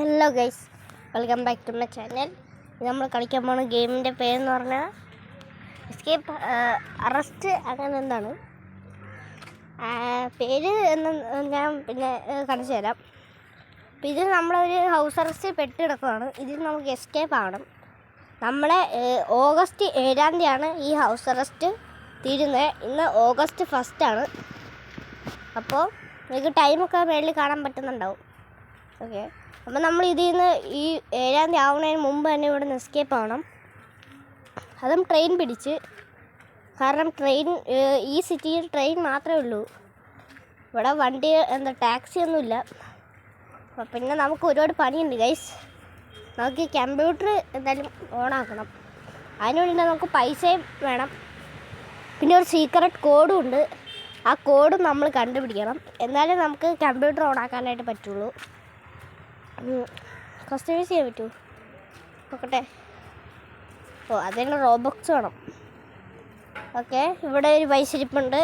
Hello guys, welcome back to my channel. ഇത് നമ്മൾ കളിക്കാൻ പോകുന്ന ഗെയിമിൻ്റെ പേരെന്ന് പറഞ്ഞാൽ എസ്കേപ്പ് അറസ്റ്റ് അങ്ങനെ എന്താണ് പേര് എന്ന് ഞാൻ പിന്നെ കാണിച്ചു തരാം. അപ്പം ഇതിൽ നമ്മളൊരു ഹൗസ് അറസ്റ്റ് പെട്ട് കിടക്കുകയാണ്. ഇതിൽ നമുക്ക് എസ്കേപ്പ് ആവണം. നമ്മളെ ഓഗസ്റ്റ് 7-ാം തീയതിയാണ് ഈ ഹൗസ് അറസ്റ്റ് തീരുന്നത്. ഇന്ന് ഓഗസ്റ്റ് 1 അപ്പോൾ നിങ്ങൾക്ക് ടൈമൊക്കെ മേളിൽ കാണാൻ പറ്റുന്നുണ്ടാവും. ഓക്കെ, അപ്പോൾ നമ്മൾ ഇതിൽ നിന്ന് ഈ 7-ാം തീയതി ആവുന്നതിന് മുമ്പ് തന്നെ ഇവിടെ നിന്ന് എസ്കേപ്പ് ആവണം. അതും ട്രെയിൻ പിടിച്ച്. കാരണം ഈ സിറ്റിയിൽ ട്രെയിൻ മാത്രമേ ഉള്ളൂ. ഇവിടെ വണ്ടി ടാക്സി ഒന്നുമില്ല. അപ്പോൾ പിന്നെ നമുക്ക് ഒരുപാട് പണിയുണ്ട് ഗൈസ്. നമുക്ക് ഈ കമ്പ്യൂട്ടർ എന്തായാലും ഓണാക്കണം. അതിനുവേണ്ടി നമുക്ക് പൈസയും വേണം. പിന്നെ ഒരു സീക്രട്ട് കോഡും ഉണ്ട്. ആ കോഡും നമ്മൾ കണ്ടുപിടിക്കണം. എന്നാലേ നമുക്ക് കമ്പ്യൂട്ടർ ഓണാക്കാനായിട്ട് പറ്റുള്ളൂ. കസ്റ്റമൈസ് ചെയ്യാൻ പറ്റുമോ നോക്കട്ടെ. അതിന് റോബോക്സ് വേണം. ഓക്കെ, ഇവിടെ ഒരു പൈസ ഇരിപ്പുണ്ട്.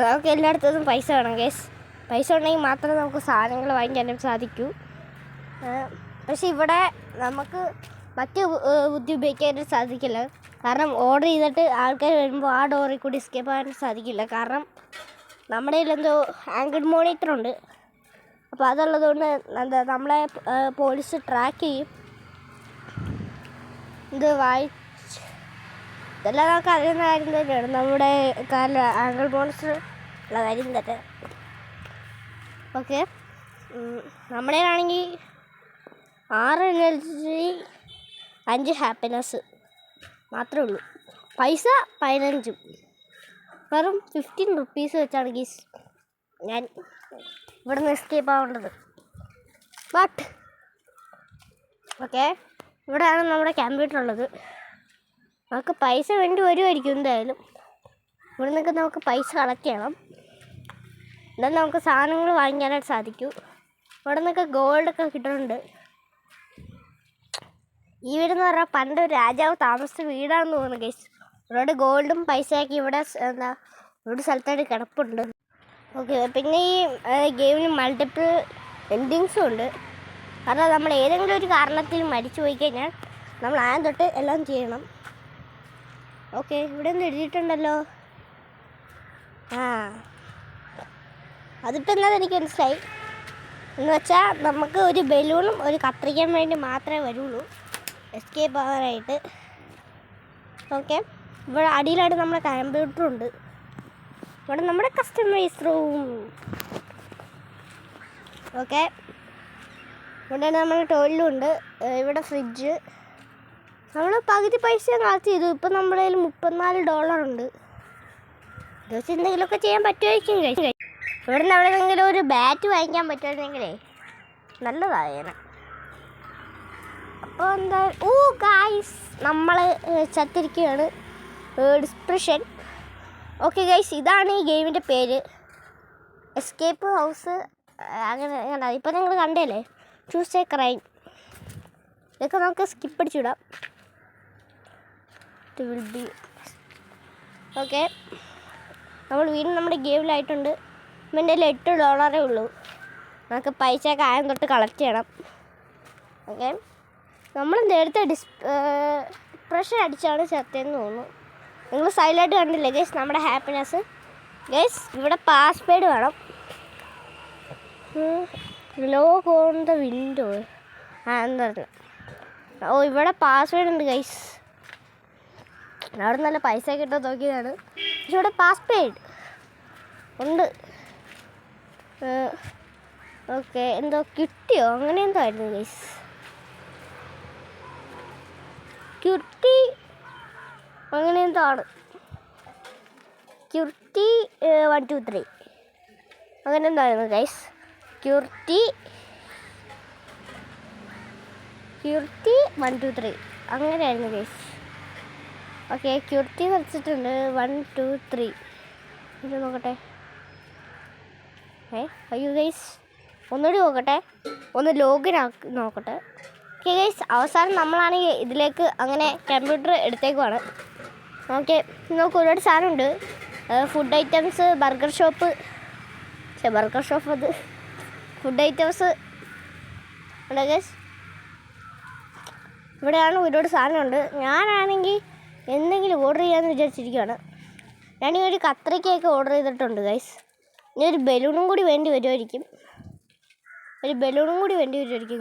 നമുക്ക് എല്ലായിടത്തും പൈസ വേണം ഗേസ്. പൈസ ഉണ്ടെങ്കിൽ മാത്രമേ നമുക്ക് സാധനങ്ങൾ വാങ്ങിക്കാനും സാധിക്കൂ. പക്ഷെ ഇവിടെ നമുക്ക് മറ്റ് ബുദ്ധി ഉപയോഗിക്കാനായിട്ട് സാധിക്കില്ല. കാരണം ഓർഡർ ചെയ്തിട്ട് ആൾക്കാർ വരുമ്പോൾ ആ ഡോറിൽ കൂടി എസ്കേപ്പ് ആകാൻ സാധിക്കില്ല. കാരണം നമ്മുടെ കയ്യിലെന്തോ ആംഗിൾ മോണിറ്ററുണ്ട്. അപ്പോൾ അതുള്ളത് കൊണ്ട് നമ്മളെ പോലീസ് ട്രാക്ക് ചെയ്യും. ഇതെല്ലാം നമുക്ക് അറിയുന്ന കാര്യം തന്നെയാണ്. നമ്മുടെ കാറിൽ ആംഗിൾ മോണിറ്റർ ഉള്ള കാര്യം തന്നെ. ഓക്കെ, നമ്മുടേതാണെങ്കിൽ 6 എനർജി 5 ഹാപ്പിനെസ് മാത്രമേ ഉള്ളൂ. പൈസ 15, വെറും 15 റുപ്പീസ് വെച്ചാണ് ഗീസ് ഞാൻ ഇവിടെ നിന്ന് എസ്കേപ്പ് ആവേണ്ടത്. ബട്ട് ഓക്കെ, ഇവിടെയാണ് നമ്മുടെ കമ്പ്യൂട്ടർ ഉള്ളത്. നമുക്ക് പൈസ വേണ്ടി വരുമായിരിക്കും എന്തായാലും. ഇവിടെ നിന്നൊക്കെ നമുക്ക് പൈസ കളക്ട് ചെയ്യണം. എന്നാൽ നമുക്ക് സാധനങ്ങൾ വാങ്ങിക്കാനായിട്ട് സാധിക്കൂ. ഇവിടെ നിന്നൊക്കെ ഗോൾഡൊക്കെ കിട്ടുന്നുണ്ട്. ഈ വീടെന്ന് പറഞ്ഞാൽ പണ്ട് ഒരു രാജാവ് താമസിച്ച വീടാണെന്ന് തോന്നുന്നു ഗൈസ്. ഒരുപാട് ഗോൾഡും പൈസയൊക്കെ ഇവിടെ ഒരു സ്ഥലത്തായിട്ട് കിടപ്പുണ്ട്. ഓക്കെ, പിന്നെ ഈ ഗെയിമിന് മൾട്ടിപ്പിൾ എൻഡിങ്സും ഉണ്ട്. കാരണം നമ്മൾ ഏതെങ്കിലും ഒരു കാരണത്തിൽ മരിച്ചു പോയി കഴിഞ്ഞാൽ നമ്മൾ ആദ്യം തൊട്ട് എല്ലാം ചെയ്യണം. ഓക്കെ, ഇവിടെ ഒന്ന് എഴുതിയിട്ടുണ്ടല്ലോ. അതിപ്പോൾ എന്താ എനിക്ക് മനസ്സിലായി. എന്ന് വെച്ചാൽ നമുക്ക് ഒരു ബലൂണും ഒരു കത്രിക്കാൻ വേണ്ടി മാത്രമേ വരുള്ളൂ എസ്കേപ്പ് ആവാനായിട്ട്. ഓക്കെ, ഇവിടെ അടിയിലായിട്ട് നമ്മുടെ കമ്പ്യൂട്ടറുണ്ട്. ഇവിടെ നമ്മുടെ കസ്റ്റമൈസ് റൂം. ഓക്കെ, ഇവിടെ നമ്മൾ ടോയ്ലറ്റും ഉണ്ട്. ഇവിടെ ഫ്രിഡ്ജ്. നമ്മൾ പകുതി പൈസ കളക്ട് ചെയ്തു. ഇപ്പം നമ്മുടെ കയ്യിൽ $34 ഉണ്ട്. ഇത് വെച്ച് എന്തെങ്കിലുമൊക്കെ ചെയ്യാൻ പറ്റുമായിരിക്കും. ഇവിടെ നിന്ന് എവിടെയെങ്കിലും ഒരു ബാറ്റ് വാങ്ങിക്കാൻ പറ്റുമായിരുന്നെങ്കിലേ നല്ലതായേനെ. അപ്പോൾ എന്താ ഗായ്സ്, നമ്മൾ ചത്തിരിക്കുകയാണ്. ഡിസ്പ്രഷൻ. ഓക്കെ ഗൈസ്, ഇതാണ് ഈ ഗെയിമിൻ്റെ പേര്, എസ്കേപ്പ് ഹൗസ്. അങ്ങനെ ഇപ്പോൾ നിങ്ങൾ കണ്ടല്ലേ, ചൂസ് എ ക്രൈം. ഇതൊക്കെ നമുക്ക് സ്കിപ്പ് അടിച്ചിടാം. It will be okay. നമ്മൾ വീണ്ടും നമ്മുടെ ഗെയിമിലായിട്ടുണ്ട്. എൻ്റെ കയ്യിൽ $8 ഉള്ളൂ. നമുക്ക് പൈസയൊക്കെ ആയം തൊട്ട് കളക്ട് ചെയ്യണം. ഓക്കെ, നമ്മൾ നേരത്തെ ഡിപ്രഷൻ അടിച്ചാണ് ചത്തതെന്ന് തോന്നുന്നു. നിങ്ങൾ സൈലൻറ്റ് കണ്ടില്ലേ ഗൈസ് നമ്മുടെ ഹാപ്പിനെസ്. ഗൈസ് ഇവിടെ പാസ്വേഡ് വേണം. Lock on the window. എന്താ ഇവിടെ പാസ്വേഡ് ഉണ്ട് ഗൈസ്. അവിടെ നല്ല പൈസ കിട്ടാൻ നോക്കിയതാണ്. പക്ഷെ ഇവിടെ പാസ്വേഡ് ഉണ്ട്. ഓക്കെ, എന്തോ കിട്ടിയോ അങ്ങനെ എന്തോ ആയിരുന്നു ഗൈസ്. ക്യൂർട്ടി അങ്ങനെ എന്തോ ആണ്. ക്യൂർട്ടി 1 2 3 അങ്ങനെ എന്തായിരുന്നു ഗൈസ്. ക്യൂർട്ടി 1 2 3 അങ്ങനെയായിരുന്നു ഗൈസ്. ഓക്കെ, ക്യൂർട്ടി വെച്ചിട്ടുണ്ട് 1 2 3. ഇത് നോക്കട്ടെ. അയ്യോ ഗൈസ്, ഒന്നുകൂടി നോക്കട്ടെ. ഒന്ന് ലോഗിൻ ആക്കി നോക്കട്ടെ. ഓക്കെ ഗൈസ്, അവസാനം നമ്മളാണെങ്കിൽ ഇതിലേക്ക് അങ്ങനെ കമ്പ്യൂട്ടർ എടുത്തേക്കുവാണ്. ഓക്കെ, നമുക്ക് ഒരുപാട് സാധനമുണ്ട്. ഫുഡ് ഐറ്റംസ്, ബർഗർ ഷോപ്പ് അത് ഫുഡ് ഐറ്റംസ് അല്ലേ ഗൈസ്? ഇവിടെയാണ് ഒരുപാട് സാധനമുണ്ട്. ഞാനാണെങ്കിൽ എന്തെങ്കിലും ഓർഡർ ചെയ്യാമെന്ന് വിചാരിച്ചിരിക്കുകയാണ്. ഞാനീ ഒരു കത്രിക്കയൊക്കെ ഓർഡർ ചെയ്തിട്ടുണ്ട് ഗൈസ്. ഇനി ഒരു ബലൂണും കൂടി വേണ്ടി വരുമായിരിക്കും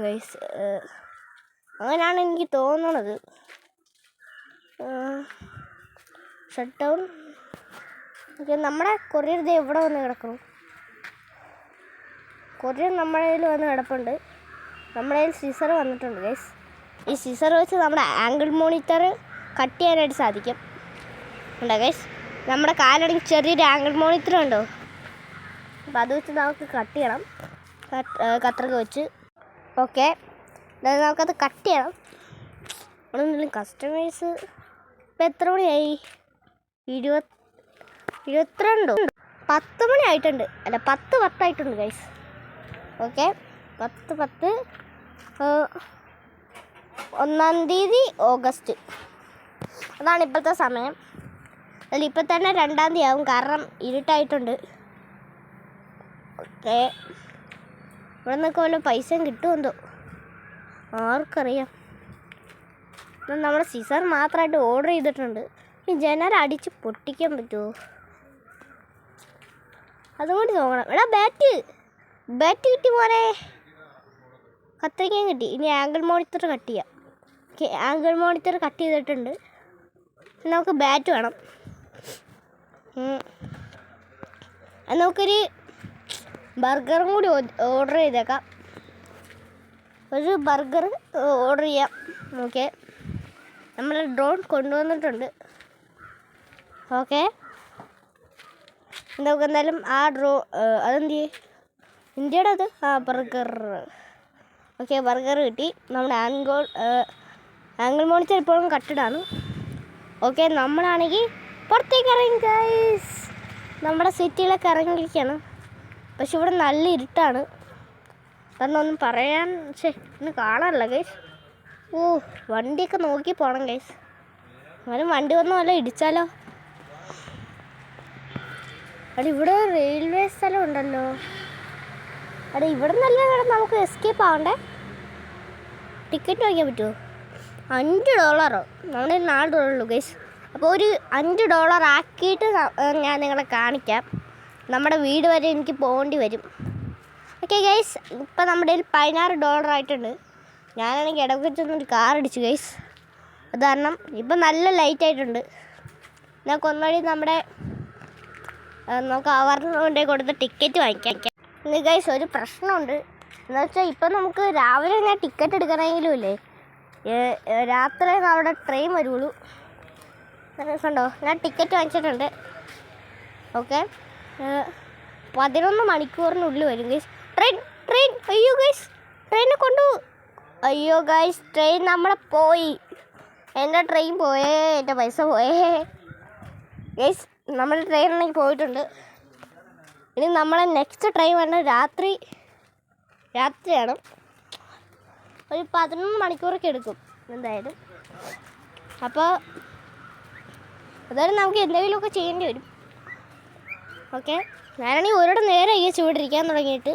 ഗൈസ്. അങ്ങനെയാണ് എനിക്ക് തോന്നുന്നത്. Shut down. ഓക്കെ, നമ്മുടെ കൊറിയർ ഇത് എവിടെ വന്ന് കിടക്കണം? കൊറിയർ നമ്മുടെ കയ്യിൽ വന്ന് കിടപ്പുണ്ട്. നമ്മുടെ കയ്യിൽ സിസർ വന്നിട്ടുണ്ട് ഗൈസ്. ഈ സിസർ വെച്ച് നമ്മുടെ ആംഗിൾ മോണിറ്റർ കട്ട് ചെയ്യാനായിട്ട് സാധിക്കും. ഉണ്ടോ ഗൈസ്? നമ്മുടെ കാലടങ്ങി ചെറിയൊരു ആംഗിൾ മോണിറ്റർ ഉണ്ടോ? അപ്പോൾ അത് വെച്ച് നമുക്ക് കട്ട് ചെയ്യണം, കത്രിക വെച്ച്. ഓക്കെ, അതായത് നമുക്കത് കട്ട് ചെയ്യണം. നമ്മളെന്തെങ്കിലും കസ്റ്റമേഴ്സ് ഇപ്പം എത്ര മണിയായി? 22 10 മണി ആയിട്ടുണ്ട്. അല്ല, 10 ആയിട്ടുണ്ട് ഗൈസ്. ഓക്കെ, 10 1-ാം തീയതി ഓഗസ്റ്റ്. അതാണ് ഇപ്പോഴത്തെ സമയം. അതിൽ ഇപ്പം തന്നെ 2-ാം തീയതി ആവും, കാരണം ഇരുട്ടായിട്ടുണ്ട്. ഓക്കെ, ഇവിടെ നിന്നൊക്കെ വല്ല പൈസയും കിട്ടുമെന്തോ ആർക്കറിയാം. നമ്മുടെ സിസർ മാത്രമായിട്ട് ഓർഡർ ചെയ്തിട്ടുണ്ട്. ഈ ജനൽ അടിച്ച് പൊട്ടിക്കാൻ പറ്റുമോ? അതുകൊണ്ട് നോക്കണം. എടാ, ബാറ്റ് കിട്ടി മോനെ. കത്തിരിക്കാൻ കിട്ടി. ഇനി ആംഗിൾ മോണിറ്റർ കട്ട് ചെയ്യാം. ഓക്കെ, ആംഗിൾ മോണിറ്റർ കട്ട് ചെയ്തിട്ടുണ്ട്. നമുക്ക് ബാറ്റ് വേണം. നമുക്കൊരു ബർഗറും കൂടി ഓർഡർ ചെയ്തേക്കാം. ഒരു ബർഗർ ഓർഡർ ചെയ്യാം. ഓക്കെ, നമ്മൾ ഡ്രോൺ കൊണ്ടുവന്നിട്ടുണ്ട്. ഓക്കെ, നമുക്ക് എന്തായാലും ആ അതെന്ത് ഇന്ത്യയുടെ അത് ബർഗർ. ഓക്കെ, ബർഗർ കിട്ടി. നമ്മുടെ ആംഗിൾ മോണിറ്റർ ഇപ്പോഴും കട്ടിടാണ്. ഓക്കെ, നമ്മളാണെങ്കിൽ പുറത്തേക്ക് ഇറങ്ങി ഗൈസ്. നമ്മുടെ സിറ്റിയിലൊക്കെ ഇറങ്ങിയിരിക്കുകയാണ്. പക്ഷെ ഇവിടെ നല്ല ഇരുട്ടാണ്. അതൊന്നും പറയാൻ ഇന്ന് കാണാറില്ല ഗൈസ്. വണ്ടിയൊക്കെ നോക്കി പോകണം ഗൈസ്. എന്നാലും വണ്ടി ഒന്നും അല്ല ഇടിച്ചാലോ. അവിടെ ഇവിടെ റെയിൽവേ സ്ഥലം ഉണ്ടല്ലോ. അവിടെ ഇവിടെ നല്ല നമുക്ക് എസ്കേപ്പ് ആവണ്ടേ. ടിക്കറ്റ് വാങ്ങിക്കാൻ പറ്റുമോ? $5. നമ്മുടെ $4 ഗൈസ്. അപ്പോൾ ഒരു $5 ആക്കിയിട്ട് ഞാൻ നിങ്ങളെ കാണിക്കാം. നമ്മുടെ വീട് വരെ എനിക്ക് പോകേണ്ടി വരും. ഓക്കെ ഗൈസ്, ഇപ്പം നമ്മുടെ കയ്യിൽ $16 ആയിട്ടുണ്ട്. ഞാനാണെങ്കിൽ ഇടവെച്ചൊന്നൊരു കാർ അടിച്ചു ഗൈസ്. അത് കാരണം ഇപ്പം നല്ല ലൈറ്റ് ആയിട്ടുണ്ട്. ഞങ്ങൾക്ക് ഒന്നുകൂടി നമുക്ക് അവരുടെ കൊടുത്ത ടിക്കറ്റ് വാങ്ങിക്കാം. ഇന്ന് ഗൈസ് ഒരു പ്രശ്നമുണ്ട്. എന്ന് വെച്ചാൽ ഇപ്പം നമുക്ക് രാവിലെ ഞാൻ ടിക്കറ്റ് എടുക്കണമെങ്കിലും ഇല്ലേ, രാത്രി അവിടെ ട്രെയിൻ വരുള്ളൂ. കണ്ടോ, ഞാൻ ടിക്കറ്റ് വാങ്ങിച്ചിട്ടുണ്ട്. ഓക്കെ, 11 മണിക്കൂറിനുള്ളിൽ വരും ഗൈസ്. ട്രെയിൻ അയ്യോ ഗൈസ്, ട്രെയിനെ കൊണ്ടുപോകും. അയ്യോ ഗൈസ്, ട്രെയിൻ നമ്മളെ പോയി. എൻ്റെ ട്രെയിൻ പോയേ, എൻ്റെ പൈസ പോയേ ഗൈസ്. നമ്മുടെ ട്രെയിനാണെങ്കിൽ പോയിട്ടുണ്ട്. ഇനി നമ്മളെ നെക്സ്റ്റ് ട്രെയിൻ വേണ്ടത് രാത്രിയാണ്. ഒരു 11 മണിക്കൂറൊക്കെ എടുക്കും എന്തായാലും. അപ്പോൾ അതായത് നമുക്ക് എന്തെങ്കിലുമൊക്കെ ചെയ്യേണ്ടി വരും. ഓക്കെ, ഞാനാണെങ്കിൽ ഒരിടം നേരെ ഈ ചൂടിരിക്കാൻ തുടങ്ങിയിട്ട്.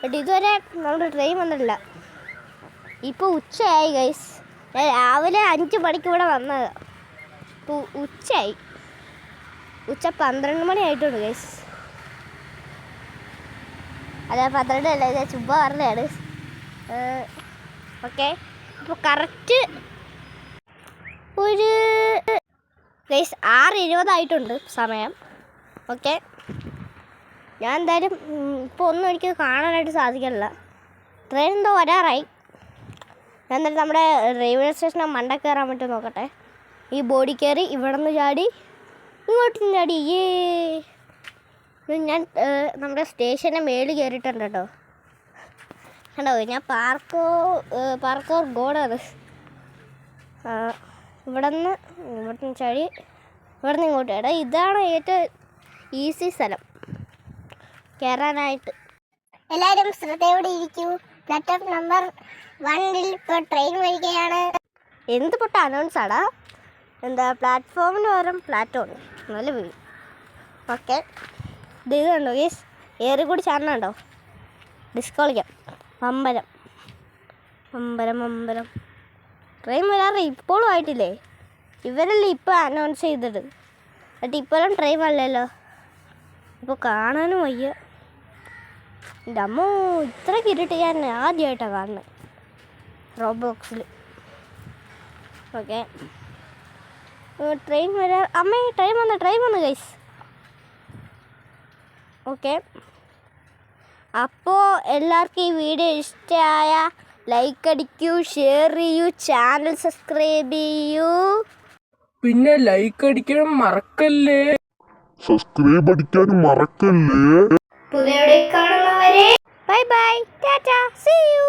ബട്ട് ഇതുവരെ നമ്മുടെ ട്രെയിൻ വന്നിട്ടില്ല. ഇപ്പോൾ ഉച്ചയായി ഗൈസ്. ഞാൻ രാവിലെ 5 മണിക്ക് ഇവിടെ വന്നത്. ഇപ്പോൾ ഉച്ചയായി. ഉച്ച 12 മണി ആയിട്ടുണ്ട് ഗൈസ്. അല്ല, 12 അല്ല, ഞാൻ ചുമ്മാ പറഞ്ഞതാണ്. ഓക്കെ, ഇപ്പോൾ കറക്റ്റ് ഒരു ഗൈസ് 6:20 ആയിട്ടുണ്ട് സമയം. ഓക്കെ, ഞാൻ എന്തായാലും ഇപ്പോൾ ഒന്നും എനിക്ക് കാണാനായിട്ട് സാധിക്കില്ല. ട്രെയിൻ എന്തോ വരാറായി. ഞാൻ എന്തായാലും നമ്മുടെ റെയിൽവേ സ്റ്റേഷനെ മണ്ട കയറാൻ പറ്റുമോ നോക്കട്ടെ. ഈ ബോഡി കയറി ഇവിടെ നിന്ന് ചാടി ഇങ്ങോട്ടും ചാടി. ഞാൻ നമ്മുടെ സ്റ്റേഷൻ്റെ മേളിൽ കയറിയിട്ടുണ്ട് കേട്ടോ. കണ്ടോ, ഞാൻ പാർക്കോർ ഗോഡാണ്. ഇവിടുന്ന് ചാടി ഇവിടെ നിന്ന് ഇങ്ങോട്ട്. എടാ, ഇതാണ് ഏറ്റവും ഈസി സ്ഥലം കയറാനായിട്ട്. എല്ലാവരും ശ്രദ്ധയോടെ ഇരിക്കൂ. പ്ലാറ്റ്ഫോം നമ്പർ 1 ഇപ്പോൾ ട്രെയിൻ വരികയാണ്. എന്ത് പൊട്ട അനൗൺസാടാ. എന്താ, പ്ലാറ്റ്ഫോമിന് പകരം പ്ലാറ്റ്ഫോം നല്ല വീട്. ഓക്കെ, ഇത് കണ്ടോ ഗേസ്, ഏറി കൂടി ചാടണുണ്ടോ? ഡിസ്ക് കളിക്കാം. അമ്പലം അമ്പലം ട്രെയിൻ വരാറ് ഇപ്പോഴും ആയിട്ടില്ലേ? ഇവരല്ലേ ഇപ്പോൾ അനൗൺസ് ചെയ്തത്, എന്നിട്ട് ഇപ്പോഴും ട്രെയിൻ വല്ലല്ലോ. ഇപ്പോൾ കാണാനും വയ്യ. എൻ്റെ അമ്മോ, ഇത്ര കിരിട്ട് ഞാൻ ആദ്യമായിട്ടാണ് കാണുന്നത് റോബോക്സിൽ. ഓക്കെ, ട്രെയിൻ വരാ. അമ്മേ, ട്രെയിൻ വന്നു ഗൈസ്. ഓക്കെ, അപ്പോൾ എല്ലാവർക്കും ഈ വീഡിയോ ഇഷ്ടമായ ലൈക്ക് അടിക്കൂ, ഷെയർ ചെയ്യൂ, ചാനൽ സബ്സ്ക്രൈബ് ചെയ്യൂ, പിന്നെ ലൈക്ക് അടിക്കണം മറക്കല്ലേ. സബ്സ്ക്രൈബ് അടിക്കാനും മറക്കല്ലേ. പുതിയ കാണുന്നവരെ bye bye, tata, see U.